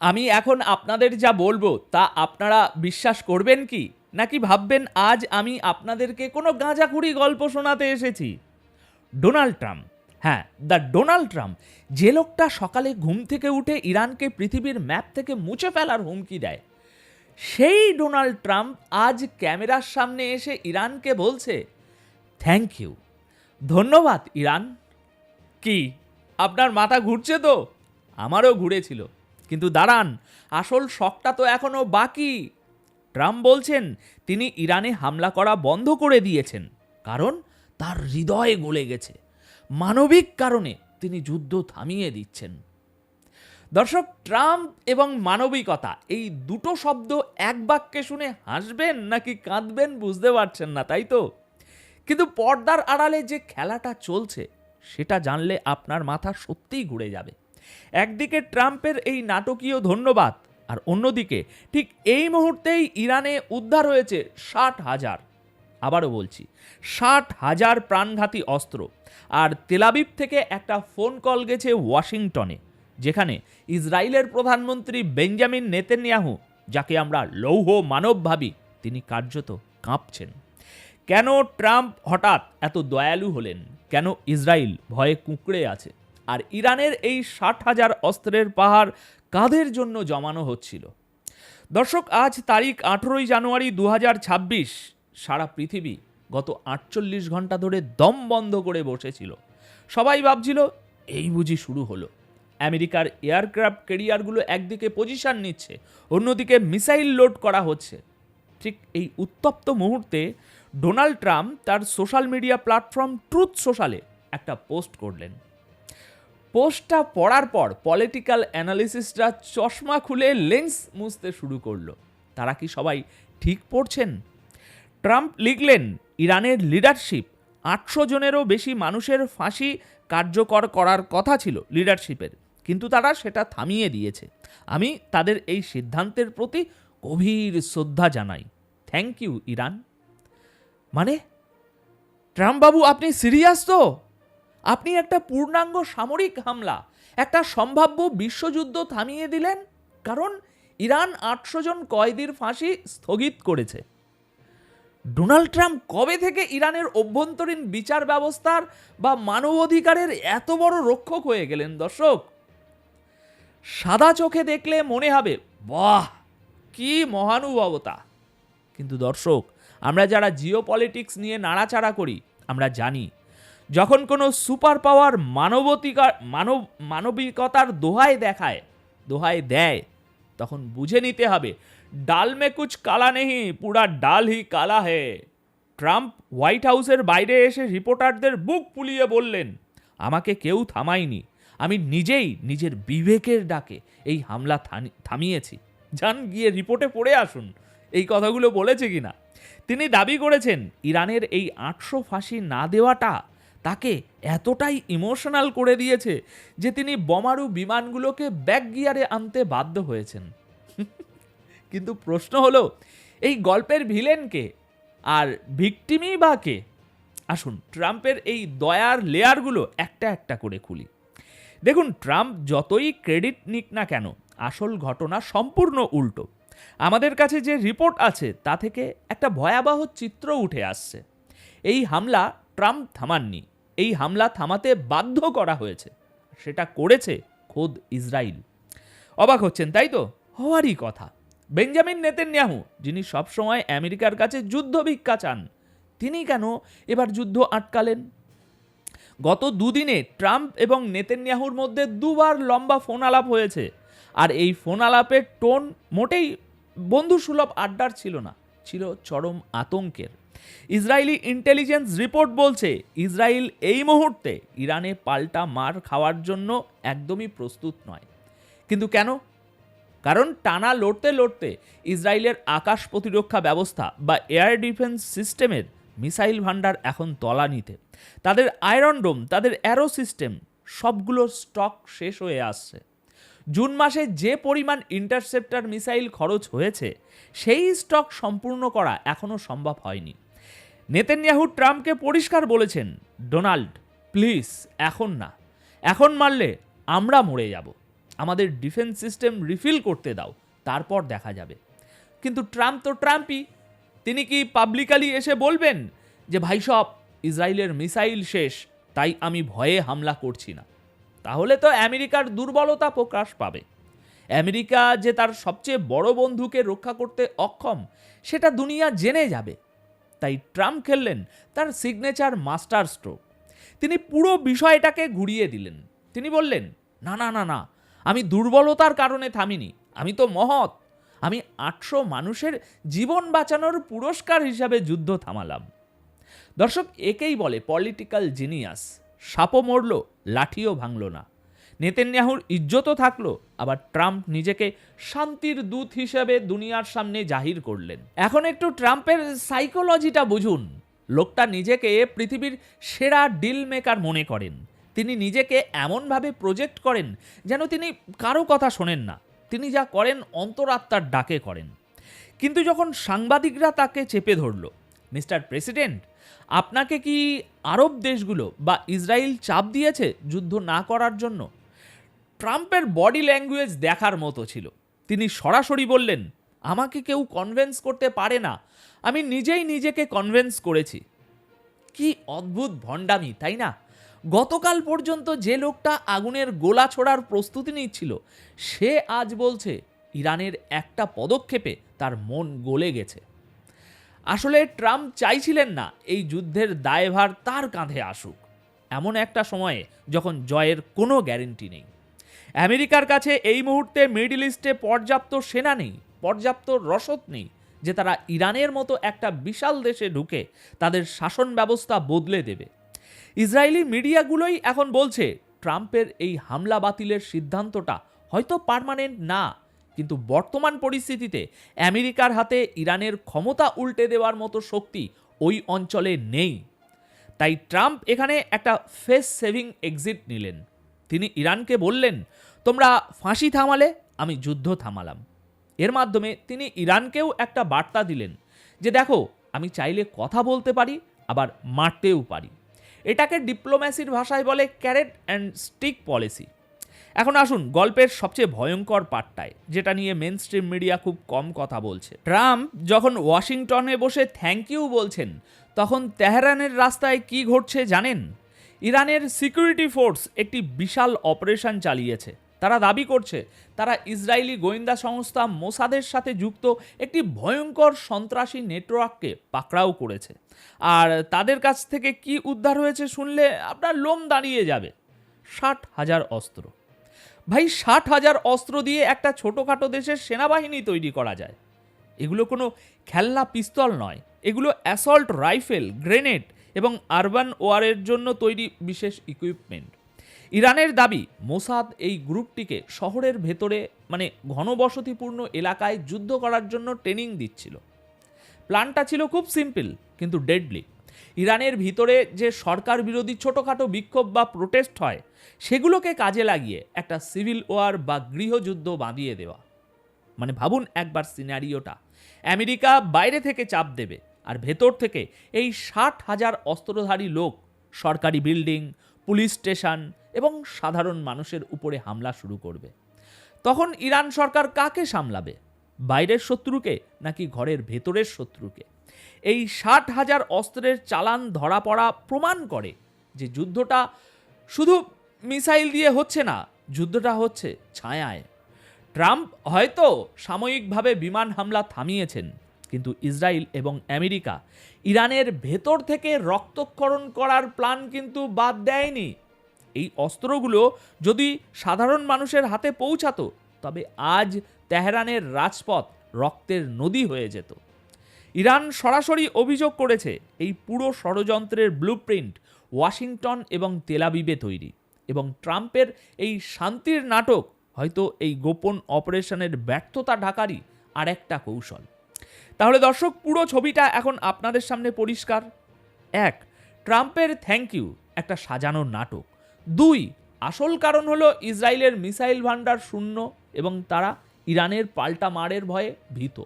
আমি এখন আপনাদের যা বলবো তা আপনারা বিশ্বাস করবেন কি, নাকি ভাববেন আজ আমি আপনাদেরকে কোনো গাঁজাখুরি গল্প শোনাতে এসেছি? ডোনাল্ড ট্রাম্প, হ্যাঁ, দ্য ডোনাল্ড ট্রাম্প, যে লোকটা সকালে ঘুম থেকে উঠে ইরানকে পৃথিবীর ম্যাপ থেকে মুছে ফেলার হুমকি দেয়, সেই ডোনাল্ড ট্রাম্প আজ ক্যামেরার সামনে এসে ইরানকে বলছে থ্যাংক ইউ, ধন্যবাদ ইরান। কি আপনার মাথা ঘুরছে তো? আমারও ঘুরেছিল, কিন্তু দাঁড়ান, আসল শকটা তো এখনো বাকি। ট্রাম্প বলছেন তিনি ইরানে হামলা করা বন্ধ করে দিয়েছেন, কারণ তার হৃদয়ে গলে গেছে। মানবিক কারণে তিনি যুদ্ধ থামিয়ে দিচ্ছেন। দর্শক, ট্রাম্প এবং মানবিকতা, এই দুটো শব্দ এক বাক্যে শুনে হাসবেন নাকি কাঁদবেন বুঝতে পারছেন না, তাই তো? কিন্তু পর্দার আড়ালে যে খেলাটা চলছে সেটা জানলে আপনার মাথা সত্যিই ঘুরে যাবে। একদিকে ট্রাম্পের এই নাটকীয় ধন্যবাদ, আর অন্যদিকে ঠিক এই মুহূর্তেই ইরানে উদ্ধার হয়েছে 60,000, আবারও বলছি 60,000 প্রাণঘাতী অস্ত্র। আর তেলাবিব থেকে একটা ফোন কল গেছে ওয়াশিংটনে, যেখানে ইসরায়েলের প্রধানমন্ত্রী বেঞ্জামিন নেতানিয়াহু, যাকে আমরা লৌহ মানব ভাবি, তিনি কার্যত কাঁপছেন। কেন ট্রাম্প হঠাৎ এত দয়ালু হলেন? কেন ইসরায়েল ভয়ে কুঁকড়ে আছে? আর ইরানের এই 60,000 অস্ত্রের পাহাড় কাদের জন্য জমানো হচ্ছিল? দর্শক, আজ তারিখ 18 জানুয়ারি 2026। সারা পৃথিবী গত 48 ঘন্টা ধরে দম বন্ধ করে বসেছিল। সবাই ভাবছিল এই বুঝি শুরু হলো। আমেরিকার এয়ারক্রাফট ক্যারিয়ারগুলো একদিকে পজিশন নিচ্ছে, অন্যদিকে মিসাইল লোড করা হচ্ছে। ঠিক এই উত্তপ্ত মুহূর্তে ডোনাল্ড ট্রাম্প তার সোশ্যাল মিডিয়া প্ল্যাটফর্ম ট্রুথ সোশ্যালে একটা পোস্ট করলেন। পোস্টটা পড়ার পর পলিটিক্যাল অ্যানালিসিসরা চশমা খুলে লেন্স মুছতে শুরু করলো। তারা কি সবাই ঠিক পড়ছেন? ট্রাম্প লিখলেন, ইরানের লিডারশিপ, 800 জনেরও বেশি মানুষের ফাঁসি কার্যকর করার কথা ছিল লিডারশিপের, কিন্তু তারা সেটা থামিয়ে দিয়েছে। আমি তাদের এই সিদ্ধান্তের প্রতি গভীর শ্রদ্ধা জানাই। Thank you Iran. মানে, ট্রাম্প বাবু, আপনি সিরিয়াস তো? আপনি একটা পূর্ণাঙ্গ সামরিক হামলা, একটা সম্ভাব্য বিশ্বযুদ্ধ থামিয়ে দিলেন কারণ ইরান 800 জন কয়েদির ফাঁসি স্থগিত করেছে। ডোনাল্ড ট্রাম্প কবে থেকে ইরানের অভ্যন্তরীণ বিচার ব্যবস্থার বা মানবাধিকারের এত বড় রক্ষক হয়ে গেলেন? দর্শক, সাদা চোখে দেখলে মনে হবে বাহ, কি মহানুভবতা। কিন্তু দর্শক, আমরা যারা জিও পলিটিক্স নিয়ে নাড়াচাড়া করি, আমরা জানি যখন কোনো সুপার পাওয়ার মানবিকতার দোহাই দেয়, তখন বুঝে নিতে হবে ডাল মে কুছ কালা নেহি, পুরা ডাল হি কালা হে। ট্রাম্প হোয়াইট হাউসের বাইরে এসে রিপোর্টারদের বুক ফুলিয়ে বললেন, আমাকে কেউ থামায়নি, আমি নিজেই নিজের বিবেকের ডাকে এই হামলা থামিয়েছি। যান গিয়ে রিপোর্টে পড়ে আসুন এই কথাগুলো বলেছে কিনা। তিনি দাবি করেছেন ইরানের এই 800 ফাঁসি না দেওয়াটা তাকে এতটাই ইমোশনাল করে দিয়েছে যে তিনি বোমারু বিমানগুলোকে ব্যাক গিয়ারে আনতে বাধ্য হয়েছেন। কিন্তু প্রশ্ন হলো, এই গল্পের ভিলেন কে আর ভিকটিমই বা কে? আসুন ট্রাম্পের এই দয়ার লেয়ারগুলো একটা একটা করে খুলি। দেখুন, ট্রাম্প যতই ক্রেডিট নিক না কেন, আসল ঘটনা সম্পূর্ণ উল্টো। আমাদের কাছে যে রিপোর্ট আছে তা থেকে একটা ভয়াবহ চিত্র উঠে আসছে। এই হামলা ট্রাম্প থামাননি, এই হামলা থামাতে বাধ্য করা হয়েছে। সেটা করেছে খোদ ইসরায়েল। অবাক হচ্ছেন তাই তো? হওয়ারই কথা। বেঞ্জামিন নেতানিয়াহু, যিনি সবসময় আমেরিকার কাছে যুদ্ধ ভিক্ষা চান, তিনি কেন এবার যুদ্ধ আটকালেন? গত দুদিনে ট্রাম্প এবং নেতানিয়াহুর মধ্যে দুবার লম্বা ফোন আলাপ হয়েছে, আর এই ফোন আলাপের টোন মোটেই বন্ধুসুলভ আড্ডার ছিল না, ছিল চরম আতঙ্কের। ইসরায়েলি ইন্টেলিজেন্স রিপোর্ট বলছে ইসরায়েল এই মুহূর্তে ইরানে পাল্টা মার খাওয়ার জন্য একদমই প্রস্তুত নয়। কিন্তু কেন? কারণ টানা লড়তে লড়তে ইসরায়েলের আকাশ প্রতিরক্ষা ব্যবস্থা বা এয়ার ডিফেন্স সিস্টেমের মিসাইল ভান্ডার এখন তলানিতে। তাদের আয়রন ডোম, তাদের অ্যারো সিস্টেম, সবগুলোর স্টক শেষ হয়ে আসছে। জুন মাসে যে পরিমাণ ইন্টারসেপ্টর মিসাইল খরচ হয়েছে, সেই স্টক সম্পূর্ণ করা এখনও সম্ভব হয়নি। নেতানিয়াহু ট্রাম্পকে পরিষ্কার বলেছেন, ডোনাল্ড প্লিজ এখন না, এখন মারলে আমরা মরে যাব। আমাদের ডিফেন্স সিস্টেম রিফিল করতে দাও, তারপর দেখা যাবে। কিন্তু ট্রাম্প তো ট্রাম্পই। তিনি কি পাবলিকালি এসে বলবেন যে ভাই সব ইসরায়েলের মিসাইল শেষ, তাই আমি ভয়ে হামলা করছি না? তাহলে তো আমেরিকার দুর্বলতা প্রকাশ পাবে। আমেরিকা যে তার সবচেয়ে বড় বন্ধুকে রক্ষা করতে অক্ষম, সেটা দুনিয়া জেনে যাবে। তাই ট্রাম্প খেললেন তার সিগনেচার মাস্টার স্ট্রোক। তিনি পুরো বিষয়টাকে ঘুরিয়ে দিলেন। তিনি বললেন, না না না না, আমি দুর্বলতার কারণে থামিনি, আমি তো মহৎ। আমি 800 মানুষের জীবন বাঁচানোর পুরস্কার হিসাবে যুদ্ধ থামালাম। দর্শক, একেই বলে পলিটিক্যাল জিনিয়াস। সাপও মরল, লাঠিও ভাঙল না। নেতানিয়াহুর ইজ্জতও থাকলো, আবার ট্রাম্প নিজেকে শান্তির দূত হিসেবে দুনিয়ার সামনে জাহির করলেন। এখন একটু ট্রাম্পের সাইকোলজিটা বুঝুন। লোকটা নিজেকে পৃথিবীর সেরা ডিল মেকার মনে করেন। তিনি নিজেকে এমনভাবে প্রজেক্ট করেন যেন তিনি কারো কথা শোনেন না। তিনি যা করেন অন্তরাত্মার ডাকে করেন। কিন্তু যখন সাংবাদিকরা তাকে চেপে ধরল, মিস্টার প্রেসিডেন্ট, আপনাকে কি আরব দেশগুলো বা ইসরায়েল চাপ দিয়েছে যুদ্ধ না করার জন্য? ট্রাম্পের বডি ল্যাঙ্গুয়েজ দেখার মতো ছিল। তিনি সরাসরি বললেন, আমাকে কেউ কনভিন্স করতে পারে না, আমি নিজেই নিজেকে কনভিন্স করেছি। কি অদ্ভুত ভণ্ডামি, তাই না? গতকাল পর্যন্ত যে লোকটা আগুনের গোলা ছোড়ার প্রস্তুতি নিচ্ছিল, সে আজ বলছে ইরানের একটা পদক্ষেপে তার মন গলে গেছে। আসলে ট্রাম্প চাইছিলেন না এই যুদ্ধের দায়ভার তার কাঁধে আসুক, এমন একটা সময়ে যখন জয়ের কোনো গ্যারেন্টি নেই। আমেরিকার কাছে এই মুহূর্তে মিডল ইস্টে পর্যাপ্ত সেনা নেই, পর্যাপ্ত রসদ নেই যে তারা ইরানের মতো একটা বিশাল দেশে ঢুকে তাদের শাসন ব্যবস্থা বদলে দেবে। ইসরায়েলি মিডিয়াগুলোই এখন বলছে ট্রাম্পের এই হামলা বাতিলের সিদ্ধান্তটা হয়তো পার্মানেন্ট না, কিন্তু বর্তমান পরিস্থিতিতে আমেরিকার হাতে ইরানের ক্ষমতা উল্টে দেওয়ার মতো শক্তি ওই অঞ্চলে নেই। তাই ট্রাম্প এখানে একটা ফেস সেভিং এক্সিট নিলেন। তিনি ইরানকে বললেন, তোমরা ফাঁসি থামালে, আমি যুদ্ধ থামালাম। এর মাধ্যমে তিনি ইরানকেও একটা বার্তা দিলেন যে দেখো, আমি চাইলে কথা বলতে পারি, আবার মারতেও পারি। এটাকে ডিপ্লোম্যাসির ভাষায় বলে ক্যারেট অ্যান্ড স্টিক পলিসি। এখন আসুন গল্পের সবচেয়ে ভয়ঙ্কর পার্টটায়, যেটা নিয়ে মেন স্ট্রিম মিডিয়া খুব কম কথা বলছে। ট্রাম্প যখন ওয়াশিংটনে বসে থ্যাংক ইউ বলছেন, তখন তেহরানের রাস্তায় কি ঘটছে জানেন? ইরানের সিকিউরিটি ফোর্স একটি বিশাল অপারেশন চালিয়েছে। তারা দাবি করছে তারা ইসরায়েলি গোয়েন্দা সংস্থা মোসাদের সাথে যুক্ত একটি ভয়ঙ্কর সন্ত্রাসী নেটওয়ার্ককে পাকড়াও করেছে। আর তাদের কাছ থেকে কি উদ্ধার হয়েছে শুনলে আপনার লোম দাঁড়িয়ে যাবে। 60,000 অস্ত্র। ভাই, 60,000 অস্ত্র দিয়ে একটা ছোটোখাটো দেশের সেনাবাহিনী তৈরি করা যায়। এগুলো কোনো খেলনা পিস্তল নয়, এগুলো অ্যাসল্ট রাইফেল, গ্রেনেড এবং আরবান ওয়ারের জন্য তৈরি বিশেষ ইকুইপমেন্ট। ইরানের দাবি মোসাদ এই গ্রুপটিকে শহরের ভেতরে মানে ঘনবসতিপূর্ণ এলাকায় যুদ্ধ করার জন্য ট্রেনিং দিচ্ছিল। প্ল্যানটা ছিল খুব সিম্পল কিন্তু ডেডলি। ইরানের ভিতরে যে সরকার বিরোধী ছোটোখাটো বিক্ষোভ বা প্রোটেস্ট হয়, সেগুলোকে কাজে লাগিয়ে একটা সিভিল ওয়ার বা গৃহযুদ্ধ বাঁধিয়ে দেওয়া। মানে ভাবুন একবার সিনারিওটা, আমেরিকা বাইরে থেকে চাপ দেবে, আর ভেতর থেকে এই 60,000 অস্ত্রধারী লোক সরকারি বিল্ডিং, পুলিশ স্টেশন এবং সাধারণ মানুষের উপরে হামলা শুরু করবে। তখন ইরান সরকার কাকে সামলাবে? বাইরের শত্রুকে নাকি ঘরের ভেতরের শত্রুকে? এই 60,000 অস্ত্রের চালান ধরা পড়া প্রমাণ করে যে যুদ্ধটা শুধু মিসাইল দিয়ে হচ্ছে না, যুদ্ধটা হচ্ছে ছায়ায়। ট্রাম্প হয়তো সাময়িকভাবে বিমান হামলা থামিয়েছেন, কিন্তু ইসরায়েল এবং আমেরিকা ইরানের ভেতর থেকে রক্তক্ষরণ করার প্ল্যান কিন্তু বাদ দেয়নি। এই অস্ত্রগুলো যদি সাধারণ মানুষের হাতে পৌঁছাতো, তবে আজ তেহরানের রাজপথ রক্তের নদী হয়ে যেত। ইরান সরাসরি অভিযোগ করেছে এই পুরো ষড়যন্ত্রের ব্লুপ্রিন্ট ওয়াশিংটন এবং তেলাবিবে তৈরি, এবং ট্রাম্পের এই শান্তির নাটক হয়তো এই গোপন অপারেশনের ব্যর্থতা ঢাকারই আর একটা কৌশল। তাহলে দর্শক, পুরো ছবিটা এখন আপনাদের সামনে পরিষ্কার। 1, ট্রাম্পের থ্যাংক ইউ একটা সাজানো নাটক। 2, আসল কারণ হলো ইসরায়েলের মিসাইল ভান্ডার শূন্য এবং তারা ইরানের পাল্টা মারের ভয়ে ভীত।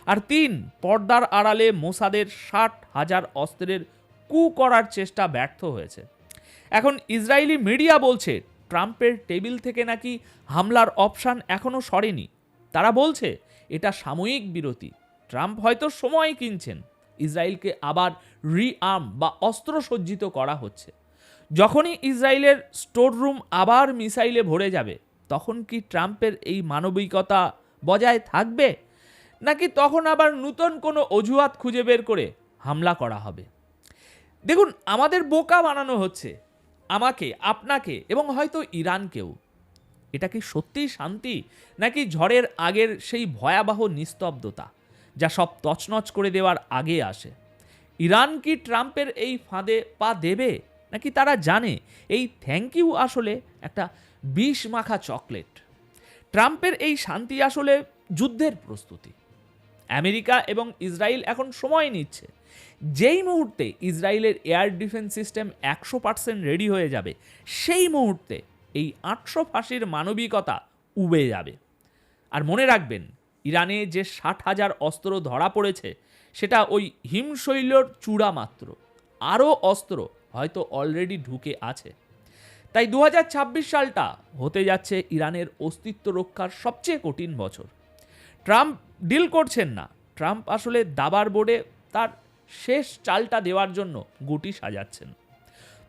আর 3, পর্দার আড়ালে মোসাদের 60,000 অস্ত্রের কু করার চেষ্টা ব্যর্থ হয়েছে। এখন ইসরায়েলি মিডিয়া বলছে ট্রাম্পের টেবিল থেকে নাকি হামলার অপশান এখনও সরেনি। তারা বলছে এটা সাময়িক বিরতি, ট্রাম্প হয়তো সময় কিনছেন, ইসরায়েলকে আবার রিআর্ম বা অস্ত্র সজ্জিত করা হচ্ছে। যখনই ইসরায়েলের স্টোর রুম আবার মিসাইলে ভরে যাবে, তখন কি ট্রাম্পের এই মানবিকতা বজায় থাকবে, নাকি তখন আবার নতুন কোনো অজুহাত খুঁজে বের করে হামলা করা হবে? দেখুন, আমাদের বোকা বানানো হচ্ছে, আমাকে, আপনাকে এবং হয়তো ইরানকেও। এটা কি সত্যিই শান্তি, নাকি ঝড়ের আগের সেই ভয়াবহ নিস্তব্ধতা যা সব তছনছ করে দেওয়ার আগে আসে? ইরান কি ট্রাম্পের এই ফাঁদে পা দেবে, নাকি তারা জানে এই থ্যাংক ইউ আসলে একটা বিষ মাখা চকলেট? ট্রাম্পের এই শান্তি আসলে যুদ্ধের প্রস্তুতি। আমেরিকা এবং ইসরায়েল এখন সময় নিচ্ছে। যেই মুহূর্তে ইসরায়েলের এয়ার ডিফেন্স সিস্টেম 100% রেডি হয়ে যাবে, সেই মুহূর্তে এই 800 ফাঁসির মানবিকতা উবে যাবে। আর মনে রাখবেন, ইরানে যে 60,000 অস্ত্র ধরা পড়েছে, সেটা ওই হিমশৈলর চূড়া মাত্র। আরও অস্ত্র হয়তো অলরেডি ঢুকে আছে। তাই 2026 সালটা হতে যাচ্ছে ইরানের অস্তিত্ব রক্ষার সবচেয়ে কঠিন বছর। ট্রাম্প ডিল করছেন না, ট্রাম্প আসলে দাবার বোর্ডে তার শেষ চালটা দেওয়ার জন্য গুটি সাজাচ্ছেন।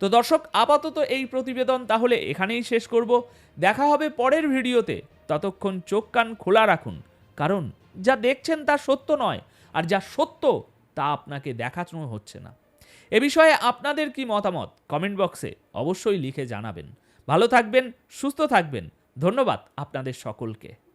তো দর্শক, আপাতত এই প্রতিবেদন তাহলে এখানেই শেষ করব। দেখা হবে পরের ভিডিওতে। ততক্ষণ চোখ কান খোলা রাখুন, কারণ যা দেখছেন তা সত্য নয়, আর যা সত্য তা আপনাকে দেখানো হচ্ছে না। এ বিষয়ে আপনাদের কি মতামত কমেন্ট বক্সে অবশ্যই লিখে জানাবেন। ভালো থাকবেন, সুস্থ থাকবেন। ধন্যবাদ আপনাদের সকলকে।